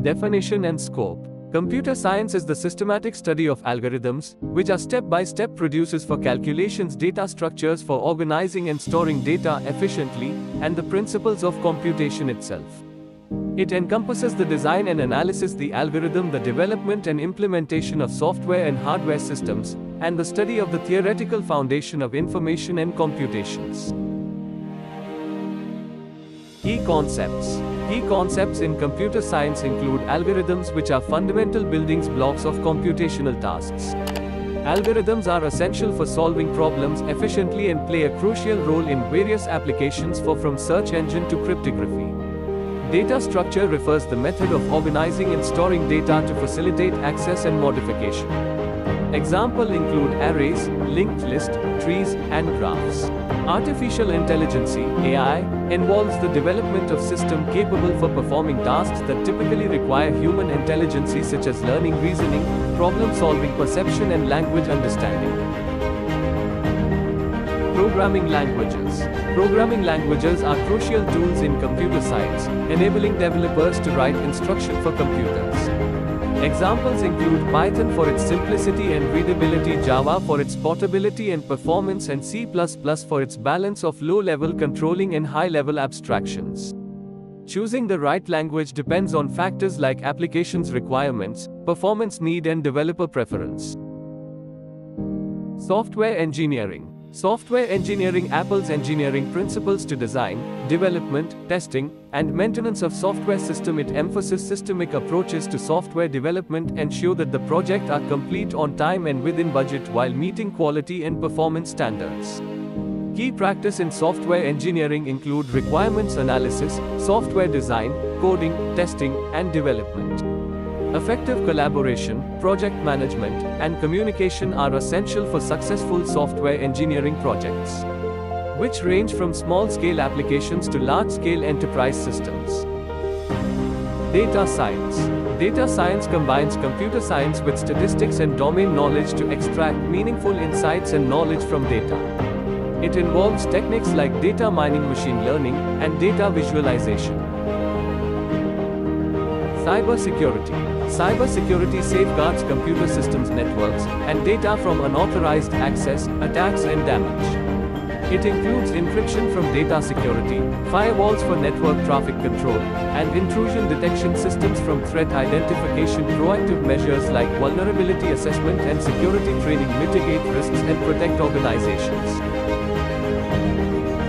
Definition and scope. Computer science is the systematic study of algorithms, which are step-by-step producers for calculations, data structures for organizing and storing data efficiently, and the principles of computation itself. It encompasses the design and analysis, the algorithm, the development and implementation of software and hardware systems, and the study of the theoretical foundation of information and computations. Key concepts. Key concepts in computer science include algorithms, which are fundamental building blocks of computational tasks. Algorithms are essential for solving problems efficiently and play a crucial role in various applications from search engine to cryptography. Data structure refers to the method of organizing and storing data to facilitate access and modification. Examples include arrays, linked lists, trees, and graphs. Artificial intelligence (AI) involves the development of systems capable for performing tasks that typically require human intelligence, such as learning, reasoning, problem-solving, perception, and language understanding. Programming languages. Programming languages are crucial tools in computer science, enabling developers to write instruction for computers. Examples include Python for its simplicity and readability, Java for its portability and performance, and C++ for its balance of low-level controlling and high-level abstractions. Choosing the right language depends on factors like applications requirements, performance need, and developer preference. Software engineering. Software engineering apples engineering principles to design, development, testing, and maintenance of software system. It emphasizes systemic approaches to software development, ensure that the projects are complete on time and within budget while meeting quality and performance standards. Key practice in software engineering include requirements analysis, software design, coding, testing, and development. Effective collaboration, project management, and communication are essential for successful software engineering projects, which range from small-scale applications to large-scale enterprise systems. Data science. Data science combines computer science with statistics and domain knowledge to extract meaningful insights and knowledge from data. It involves techniques like data mining, machine learning, and data visualization. Cybersecurity. Cybersecurity safeguards computer systems, networks, and data from unauthorized access, attacks, and damage. It includes encryption from data security, firewalls for network traffic control, and intrusion detection systems from threat identification. Proactive measures like vulnerability assessment and security training mitigate risks and protect organizations.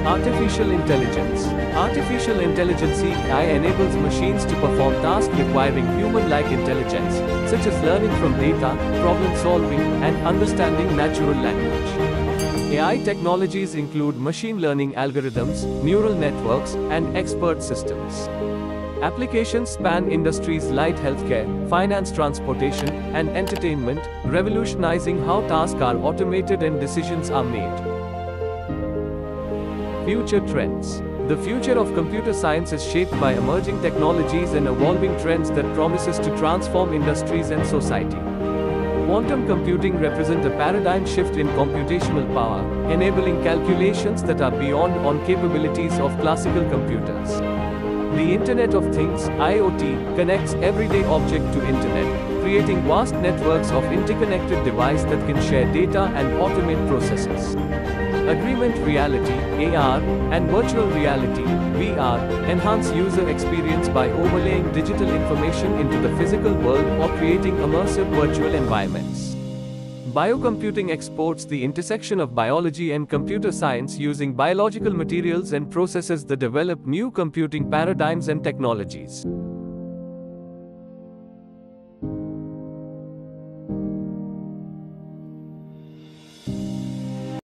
Artificial intelligence. Artificial intelligence (AI) enables machines to perform tasks requiring human-like intelligence, such as learning from data, problem-solving, and understanding natural language. AI technologies include machine learning algorithms, neural networks, and expert systems. Applications span industries like healthcare, finance, transportation, and entertainment, revolutionizing how tasks are automated and decisions are made. Future trends. The future of computer science is shaped by emerging technologies and evolving trends that promises to transform industries and society. Quantum computing represents a paradigm shift in computational power, enabling calculations that are beyond the capabilities of classical computers. The Internet of Things (IoT) connects everyday object to Internet, creating vast networks of interconnected devices that can share data and automate processes. Augmented reality (AR) and virtual reality (VR) enhance user experience by overlaying digital information into the physical world or creating immersive virtual environments. Biocomputing explores the intersection of biology and computer science, using biological materials and processes that develop new computing paradigms and technologies.